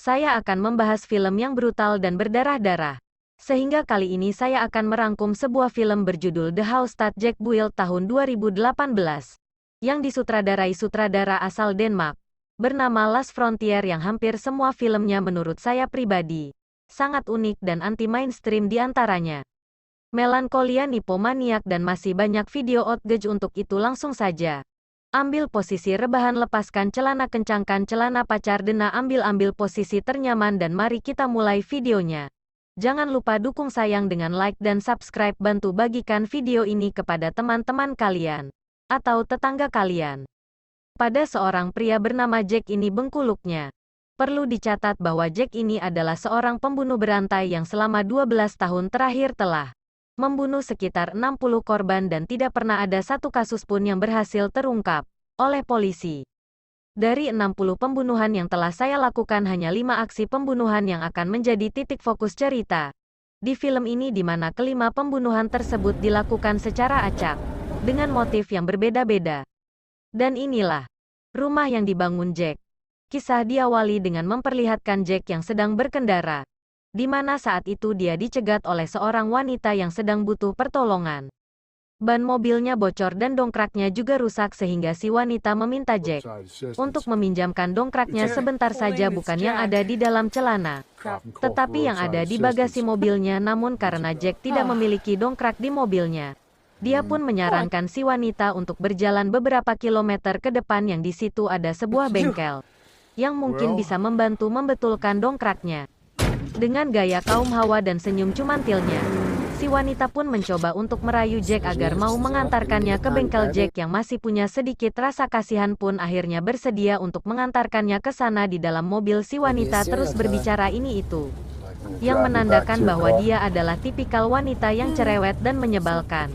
saya akan membahas film yang brutal dan berdarah-darah. Sehingga kali ini saya akan merangkum sebuah film berjudul The House That Jack Built tahun 2018, yang disutradarai sutradara asal Denmark, bernama Last Frontier, yang hampir semua filmnya menurut saya pribadi sangat unik dan anti-mainstream di antaranya. Melankolia, nipomaniak, dan masih banyak video outrage. Untuk itu langsung saja. Ambil posisi rebahan, lepaskan celana, kencangkan celana, pacar dena, ambil posisi ternyaman, dan mari kita mulai videonya. Jangan lupa dukung sayang dengan like dan subscribe, bantu bagikan video ini kepada teman-teman kalian atau tetangga kalian. Pada seorang pria bernama Jack ini bengkuluknya. Perlu dicatat bahwa Jack ini adalah seorang pembunuh berantai yang selama 12 tahun terakhir telah membunuh sekitar 60 korban dan tidak pernah ada satu kasus pun yang berhasil terungkap oleh polisi. Dari 60 pembunuhan yang telah saya lakukan, hanya 5 aksi pembunuhan yang akan menjadi titik fokus cerita di film ini, di mana kelima pembunuhan tersebut dilakukan secara acak, dengan motif yang berbeda-beda. Dan inilah rumah yang dibangun Jack. Kisah diawali dengan memperlihatkan Jack yang sedang berkendara, di mana saat itu dia dicegat oleh seorang wanita yang sedang butuh pertolongan. Ban mobilnya bocor dan dongkraknya juga rusak, sehingga si wanita meminta Jack untuk meminjamkan dongkraknya sebentar saja, bukan yang ada di dalam celana, tetapi yang ada di bagasi mobilnya. Namun karena Jack tidak memiliki dongkrak di mobilnya, dia pun menyarankan si wanita untuk berjalan beberapa kilometer ke depan, yang di situ ada sebuah bengkel yang mungkin bisa membantu membetulkan dongkraknya. Dengan gaya kaum hawa dan senyum cumantilnya, si wanita pun mencoba untuk merayu Jack agar mau mengantarkannya ke bengkel. Jack yang masih punya sedikit rasa kasihan pun akhirnya bersedia untuk mengantarkannya ke sana. Di dalam mobil si wanita terus berbicara ini itu, yang menandakan bahwa dia adalah tipikal wanita yang cerewet dan menyebalkan,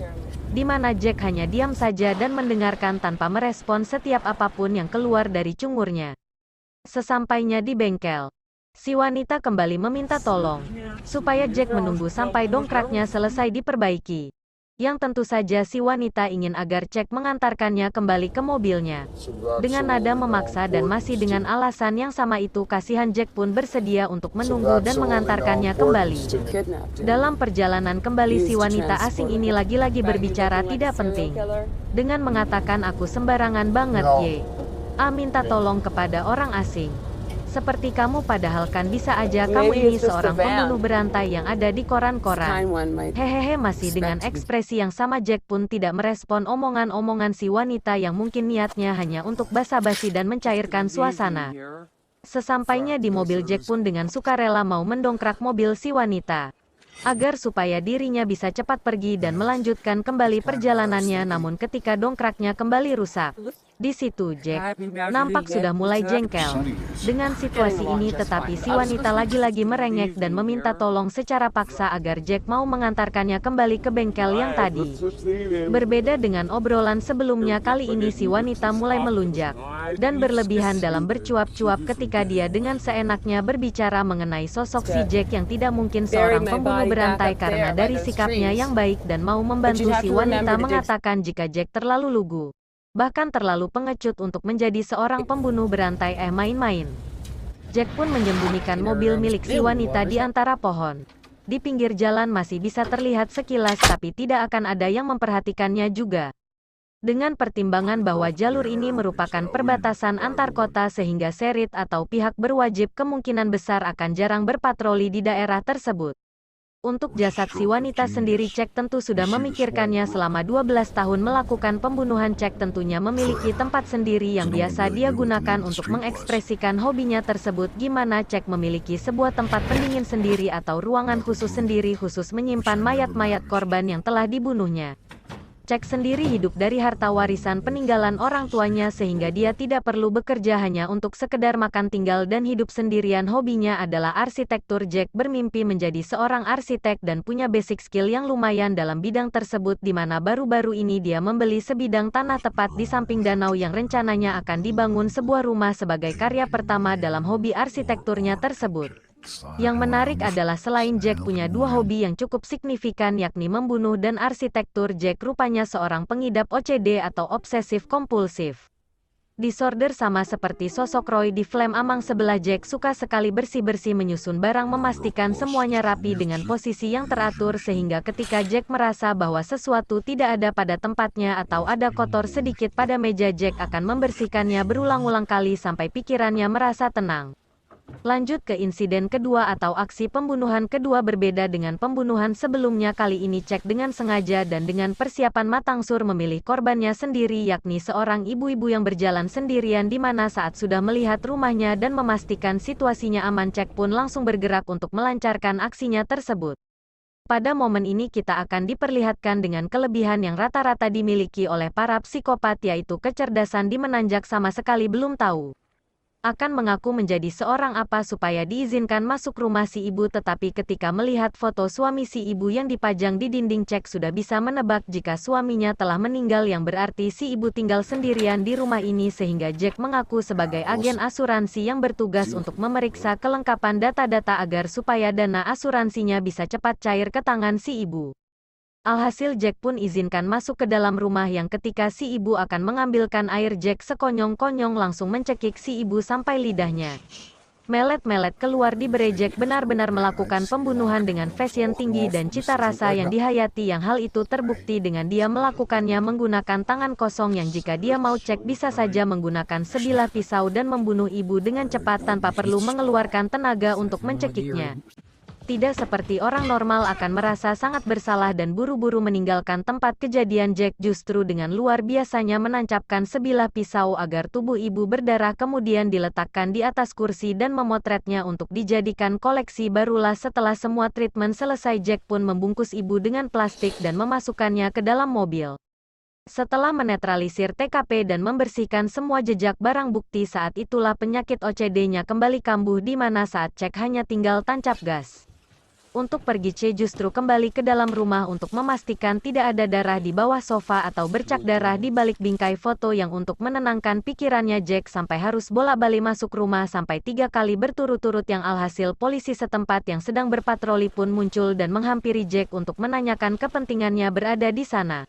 di mana Jack hanya diam saja dan mendengarkan tanpa merespon setiap apapun yang keluar dari cungurnya. Sesampainya di bengkel, si wanita kembali meminta tolong supaya Jack menunggu sampai dongkraknya selesai diperbaiki. Yang tentu saja si wanita ingin agar Jack mengantarkannya kembali ke mobilnya. Dengan nada memaksa dan masih dengan alasan yang sama itu, kasihan Jack pun bersedia untuk menunggu dan mengantarkannya kembali. Dalam perjalanan kembali, si wanita asing ini lagi-lagi berbicara tidak penting, dengan mengatakan, "Aku sembarangan banget, ye. Minta tolong kepada orang asing. Seperti kamu, padahal kan bisa aja kamu ini seorang pembunuh berantai yang ada di koran-koran." Hehehe, masih dengan ekspresi yang sama Jack pun tidak merespon omongan-omongan si wanita yang mungkin niatnya hanya untuk basa-basi dan mencairkan suasana. Sesampainya di mobil, Jack pun dengan sukarela mau mendongkrak mobil si wanita agar supaya dirinya bisa cepat pergi dan melanjutkan kembali perjalanannya. Namun ketika dongkraknya kembali rusak, di situ Jack nampak sudah mulai jengkel dengan situasi ini, tetapi si wanita lagi-lagi merengek dan meminta tolong secara paksa agar Jack mau mengantarkannya kembali ke bengkel yang tadi. Berbeda dengan obrolan sebelumnya, kali ini si wanita mulai melunjak dan berlebihan dalam bercuap-cuap ketika dia dengan seenaknya berbicara mengenai sosok si Jack yang tidak mungkin seorang pembunuh berantai, karena dari sikapnya yang baik dan mau membantu si wanita mengatakan jika Jack terlalu lugu, bahkan terlalu pengecut untuk menjadi seorang pembunuh berantai. Main-main. Jack pun menyembunyikan mobil milik si wanita di antara pohon. Di pinggir jalan masih bisa terlihat sekilas, tapi tidak akan ada yang memperhatikannya juga. Dengan pertimbangan bahwa jalur ini merupakan perbatasan antar kota, sehingga serit atau pihak berwajib kemungkinan besar akan jarang berpatroli di daerah tersebut. Untuk jasad si wanita sendiri, Jack tentu sudah memikirkannya selama 12 tahun melakukan pembunuhan. Jack tentunya memiliki tempat sendiri yang biasa dia gunakan untuk mengekspresikan hobinya tersebut. Gimana Jack memiliki sebuah tempat pendingin sendiri atau ruangan khusus sendiri khusus menyimpan mayat-mayat korban yang telah dibunuhnya. Jack sendiri hidup dari harta warisan peninggalan orang tuanya, sehingga dia tidak perlu bekerja hanya untuk sekedar makan, tinggal, dan hidup sendirian. Hobinya adalah arsitektur. Jack bermimpi menjadi seorang arsitek dan punya basic skill yang lumayan dalam bidang tersebut, di mana baru-baru ini dia membeli sebidang tanah tepat di samping danau yang rencananya akan dibangun sebuah rumah sebagai karya pertama dalam hobi arsitekturnya tersebut. Yang menarik adalah selain Jack punya dua hobi yang cukup signifikan, yakni membunuh dan arsitektur, Jack rupanya seorang pengidap OCD atau obsesif kompulsif. Disorder sama seperti sosok Roy di Flame Amang sebelah. Jack suka sekali bersih-bersih menyusun barang, memastikan semuanya rapi dengan posisi yang teratur sehingga ketika Jack merasa bahwa sesuatu tidak ada pada tempatnya atau ada kotor sedikit pada meja, Jack akan membersihkannya berulang-ulang kali sampai pikirannya merasa tenang. Lanjut ke insiden kedua atau aksi pembunuhan kedua. Berbeda dengan pembunuhan sebelumnya, kali ini Jack dengan sengaja dan dengan persiapan matang sur memilih korbannya sendiri, yakni seorang ibu-ibu yang berjalan sendirian di mana saat sudah melihat rumahnya dan memastikan situasinya aman, Jack pun langsung bergerak untuk melancarkan aksinya tersebut. Pada momen ini kita akan diperlihatkan dengan kelebihan yang rata-rata dimiliki oleh para psikopat, yaitu kecerdasan di menanjak sama sekali belum tahu akan mengaku menjadi seorang apa supaya diizinkan masuk rumah si ibu, tetapi ketika melihat foto suami si ibu yang dipajang di dinding, Jack sudah bisa menebak jika suaminya telah meninggal, yang berarti si ibu tinggal sendirian di rumah ini, sehingga Jack mengaku sebagai agen asuransi yang bertugas untuk memeriksa kelengkapan data-data agar supaya dana asuransinya bisa cepat cair ke tangan si ibu. Alhasil Jack pun izinkan masuk ke dalam rumah, yang ketika si ibu akan mengambilkan air, Jack sekonyong-konyong langsung mencekik si ibu sampai lidahnya melet-melet keluar. Jack benar-benar melakukan pembunuhan dengan fashion tinggi dan cita rasa yang dihayati, yang hal itu terbukti dengan dia melakukannya menggunakan tangan kosong yang jika dia mau cek bisa saja menggunakan sebilah pisau dan membunuh ibu dengan cepat tanpa perlu mengeluarkan tenaga untuk mencekiknya. Tidak seperti orang normal akan merasa sangat bersalah dan buru-buru meninggalkan tempat kejadian, Jack justru dengan luar biasanya menancapkan sebilah pisau agar tubuh ibu berdarah, kemudian diletakkan di atas kursi dan memotretnya untuk dijadikan koleksi. Barulah setelah semua treatment selesai, Jack pun membungkus ibu dengan plastik dan memasukkannya ke dalam mobil. Setelah menetralisir TKP dan membersihkan semua jejak barang bukti, saat itulah penyakit OCD-nya kembali kambuh, di mana saat Jack hanya tinggal tancap gas untuk pergi, C justru kembali ke dalam rumah untuk memastikan tidak ada darah di bawah sofa atau bercak darah di balik bingkai foto, yang untuk menenangkan pikirannya Jack sampai harus bolak-balik masuk rumah sampai 3 kali berturut-turut, yang alhasil polisi setempat yang sedang berpatroli pun muncul dan menghampiri Jack untuk menanyakan kepentingannya berada di sana.